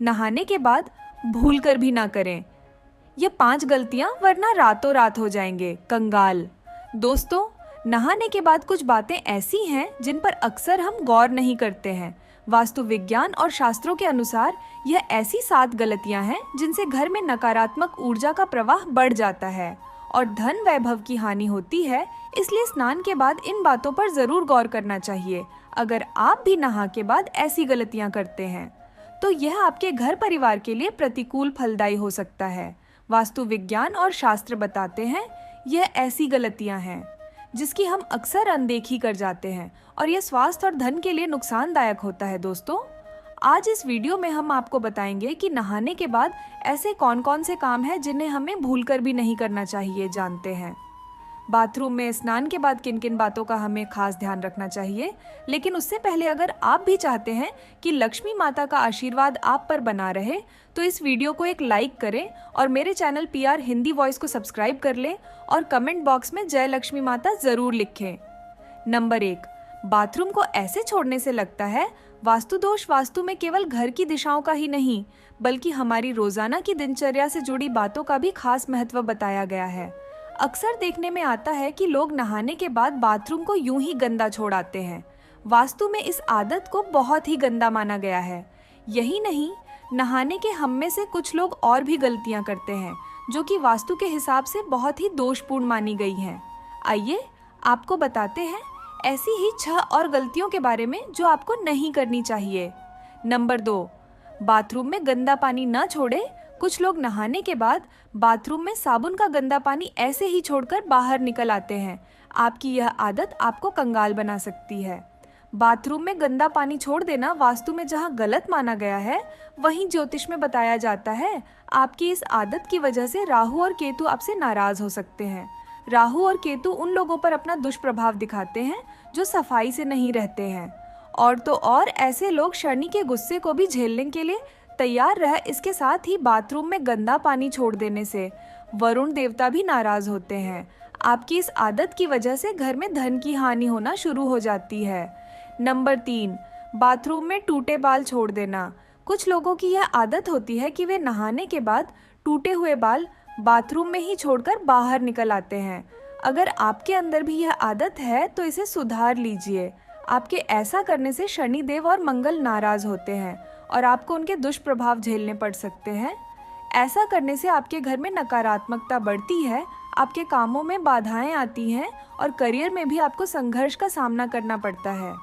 नहाने के बाद भूल कर भी ना करें। ये 5 गलतियां, वरना रातों रात हो जाएंगे कंगाल। दोस्तों, नहाने के बाद कुछ बातें ऐसी हैं जिन पर अक्सर हम गौर नहीं करते हैं। वास्तु विज्ञान और शास्त्रों के अनुसार यह ऐसी 7 गलतियां हैं जिनसे घर में नकारात्मक ऊर्जा का प्रवाह बढ़ जाता है और धन वैभव की हानि होती है। इसलिए स्नान के बाद इन बातों पर जरूर गौर करना चाहिए। अगर आप भी नहा के बाद ऐसी गलतियां करते हैं तो यह आपके घर परिवार के लिए प्रतिकूल फलदायी हो सकता है। वास्तु विज्ञान और शास्त्र बताते हैं यह ऐसी गलतियां हैं जिसकी हम अक्सर अनदेखी कर जाते हैं और यह स्वास्थ्य और धन के लिए नुकसानदायक होता है। दोस्तों, आज इस वीडियो में हम आपको बताएंगे कि नहाने के बाद ऐसे कौन कौन से काम हैं जिन्हें हमें भूलकर भी नहीं करना चाहिए। जानते हैं बाथरूम में स्नान के बाद किन किन बातों का हमें खास ध्यान रखना चाहिए। लेकिन उससे पहले अगर आप भी चाहते हैं कि लक्ष्मी माता का आशीर्वाद आप पर बना रहे तो इस वीडियो को एक लाइक करें और मेरे चैनल PR हिंदी वॉइस को सब्सक्राइब कर लें और कमेंट बॉक्स में जय लक्ष्मी माता जरूर लिखें। नंबर 1, बाथरूम को ऐसे छोड़ने से लगता है वास्तु दोष। वास्तु में केवल घर की दिशाओं का ही नहीं बल्कि हमारी रोजाना की दिनचर्या से जुड़ी बातों का भी खास महत्व बताया गया है। अक्सर देखने में आता है कि लोग नहाने के बाद बाथरूम को यूं ही गंदा छोड़ आते हैं। वास्तु में इस आदत को बहुत ही गंदा माना गया है। यही नहीं, नहाने के हम में से कुछ लोग और भी गलतियां करते हैं जो कि वास्तु के हिसाब से बहुत ही दोषपूर्ण मानी गई हैं। आइए आपको बताते हैं ऐसी ही 6 और गलतियों के बारे में जो आपको नहीं करनी चाहिए। नंबर 2, बाथरूम में गंदा पानी न छोड़े। कुछ लोग नहाने के बाद बाथरूम में साबुन का गंदा पानी ऐसे ही छोड़कर बाहर निकल आते हैं। आपकी यह आदत आपको कंगाल बना सकती है। बाथरूम में गंदा पानी छोड़ देना वास्तु में जहां गलत माना गया है, वहीं ज्योतिष में बताया जाता है आपकी इस आदत की वजह से राहु और केतु आपसे नाराज हो सकते हैं। राहु और केतु उन लोगों पर अपना दुष्प्रभाव दिखाते हैं जो सफाई से नहीं रहते हैं। और तो और ऐसे लोग शनि के गुस्से को भी झेलने के लिए तैयार रह। इसके साथ ही बाथरूम में गंदा पानी छोड़ देने से वरुण देवता भी नाराज होते हैं। आपकी इस आदत की वजह से घर में धन की हानि होना शुरू हो जाती है। नंबर 3, बाथरूम में टूटे बाल छोड़ देना। कुछ लोगों की यह आदत होती है कि वे नहाने के बाद टूटे हुए बाल बाथरूम में ही छोड़कर बाहर निकल आते हैं। अगर आपके अंदर भी यह आदत है तो इसे सुधार लीजिए। आपके ऐसा करने से शनिदेव और मंगल नाराज होते हैं और आपको उनके दुष्प्रभाव झेलने पड़ सकते हैं। ऐसा करने से आपके घर में नकारात्मकता बढ़ती है, आपके कामों में बाधाएं आती हैं और करियर में भी आपको संघर्ष का सामना करना पड़ता है।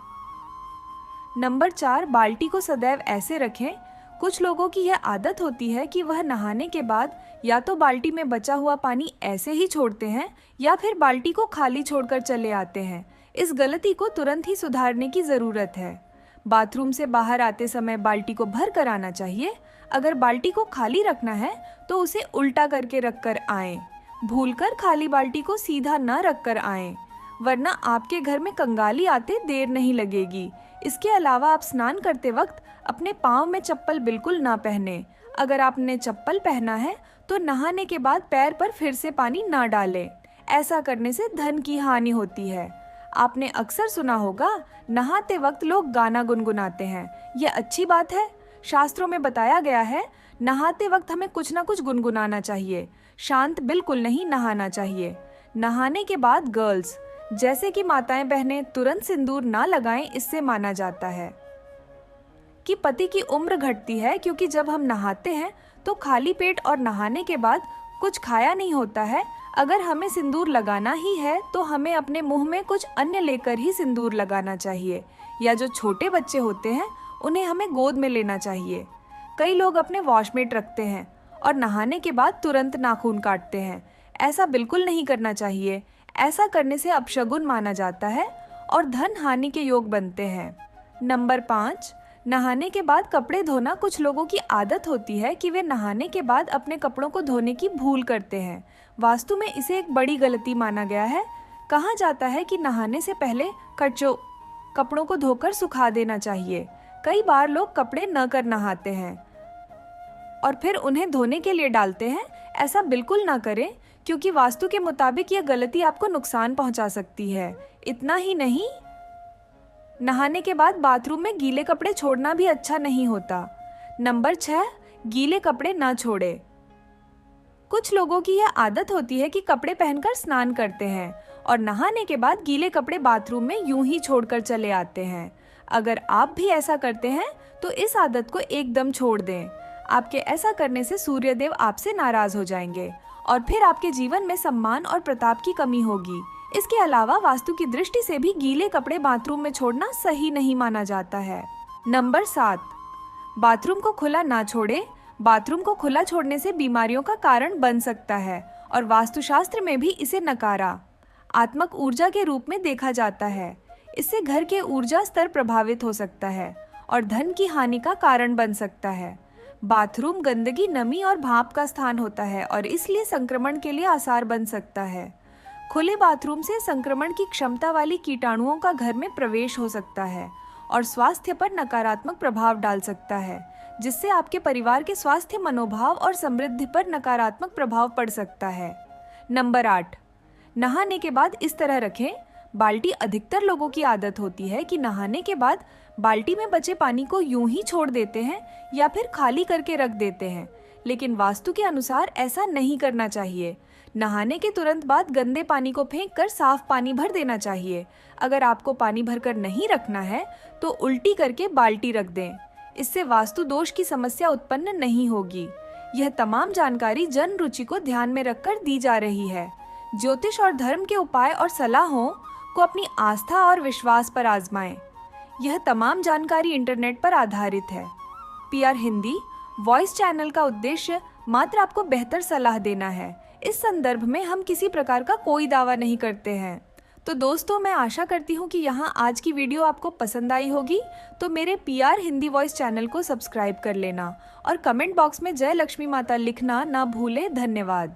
नंबर 4, बाल्टी को सदैव ऐसे रखें। कुछ लोगों की यह आदत होती है कि वह नहाने के बाद या तो बाल्टी में बचा हुआ पानी ऐसे ही छोड़ते हैं या फिर बाल्टी को खाली छोड़कर चले आते हैं। इस गलती को तुरंत ही सुधारने की ज़रूरत है। बाथरूम से बाहर आते समय बाल्टी को भर कर आना चाहिए। अगर बाल्टी को खाली रखना है तो उसे उल्टा करके रख कर आएं। भूलकर खाली बाल्टी को सीधा न रख कर आएं, वरना आपके घर में कंगाली आते देर नहीं लगेगी। इसके अलावा आप स्नान करते वक्त अपने पाँव में चप्पल बिल्कुल ना पहने। अगर आपने चप्पल पहना है तो नहाने के बाद पैर पर फिर से पानी ना डालें। ऐसा करने से धन की हानि होती है। आपने अक्सर सुना होगा नहाते वक्त लोग गाना गुनगुनाते हैं। यह अच्छी बात है। शास्त्रों में बताया गया है नहाते वक्त हमें कुछ ना कुछ गुनगुनाना चाहिए। शांत बिल्कुल नहीं नहाना चाहिए। नहाने के बाद गर्ल्स जैसे कि माताएं बहनें तुरंत सिंदूर ना लगाएं। इससे माना जाता है कि पति की उम्र घटती है, क्योंकि जब हम नहाते हैं तो खाली पेट और नहाने के बाद कुछ खाया नहीं होता है। अगर हमें सिंदूर लगाना ही है तो हमें अपने मुंह में कुछ अन्य लेकर ही सिंदूर लगाना चाहिए। या जो छोटे बच्चे होते हैं उन्हें हमें गोद में लेना चाहिए। कई लोग अपने वॉशमेट रखते हैं और नहाने के बाद तुरंत नाखून काटते हैं। ऐसा बिल्कुल नहीं करना चाहिए। ऐसा करने से अपशगुन माना जाता है और धन हानि के योग बनते हैं। नंबर 5, नहाने के बाद कपड़े धोना। कुछ लोगों की आदत होती है कि वे नहाने के बाद अपने कपड़ों को धोने की भूल करते हैं। वास्तु में इसे एक बड़ी गलती माना गया है। कहा जाता है कि नहाने से पहले कपड़ों को धोकर सुखा देना चाहिए। कई बार लोग कपड़े न कर नहाते हैं और फिर उन्हें धोने के लिए डालते हैं। ऐसा बिल्कुल ना करें, क्योंकि वास्तु के मुताबिक यह गलती आपको नुकसान पहुंचा सकती है। इतना ही नहीं, नहाने के बाद बाथरूम में गीले कपड़े छोड़ना भी अच्छा नहीं होता। नंबर 6, गीले कपड़े ना छोड़े। कुछ लोगों की यह आदत होती है कि कपड़े पहनकर स्नान करते हैं और नहाने के बाद गीले कपड़े बाथरूम में यूं ही छोड़कर चले आते हैं। अगर आप भी ऐसा करते हैं तो इस आदत को एकदम छोड़ दें। आपके ऐसा करने से सूर्यदेव आपसे नाराज हो जाएंगे और फिर आपके जीवन में सम्मान और प्रताप की कमी होगी। इसके अलावा वास्तु की दृष्टि से भी गीले कपड़े बाथरूम में छोड़ना सही नहीं माना जाता है। नंबर 7, बाथरूम को खुला ना छोड़े। बाथरूम को खुला छोड़ने से बीमारियों का कारण बन सकता है और वास्तुशास्त्र में भी इसे नकारात्मक ऊर्जा के रूप में देखा जाता है। इससे घर के ऊर्जा स्तर प्रभावित हो सकता है और धन की हानि का कारण बन सकता है। बाथरूम गंदगी, नमी और भाप का स्थान होता है और इसलिए संक्रमण के लिए आसार बन सकता है। खुले बाथरूम से संक्रमण की क्षमता वाली कीटाणुओं का घर में प्रवेश हो सकता है और स्वास्थ्य पर नकारात्मक प्रभाव डाल सकता है, जिससे आपके परिवार के स्वास्थ्य, मनोभाव और समृद्धि पर नकारात्मक प्रभाव पड़ सकता है। नंबर 8, नहाने के बाद इस तरह रखें। बाल्टी, अधिकतर लोगों की आदत होती है कि नहाने के बाद बाल्टी में बचे पानी को यूं ही छोड़ देते हैं या फिर खाली करके रख देते हैं, लेकिन वास्तु के अनुसार ऐसा नहीं करना चाहिए। नहाने के तुरंत बाद गंदे पानी को फेंक कर साफ पानी भर देना चाहिए। अगर आपको पानी भरकर नहीं रखना है तो उल्टी करके बाल्टी रख दें। इससे वास्तु दोष की समस्या उत्पन्न नहीं होगी। यह तमाम जानकारी जन रुचि को ध्यान में रखकर दी जा रही है। ज्योतिष और धर्म के उपाय और सलाहों को अपनी आस्था और विश्वास पर आजमाएं। यह तमाम जानकारी इंटरनेट पर आधारित है। PR हिंदी वॉइस चैनल का उद्देश्य मात्र आपको बेहतर सलाह देना है। इस संदर्भ में हम किसी प्रकार का कोई दावा नहीं करते हैं। तो दोस्तों, मैं आशा करती हूँ कि यहाँ आज की वीडियो आपको पसंद आई होगी। तो मेरे PR हिंदी वॉइस चैनल को सब्सक्राइब कर लेना और कमेंट बॉक्स में जय लक्ष्मी माता लिखना ना भूलें। धन्यवाद।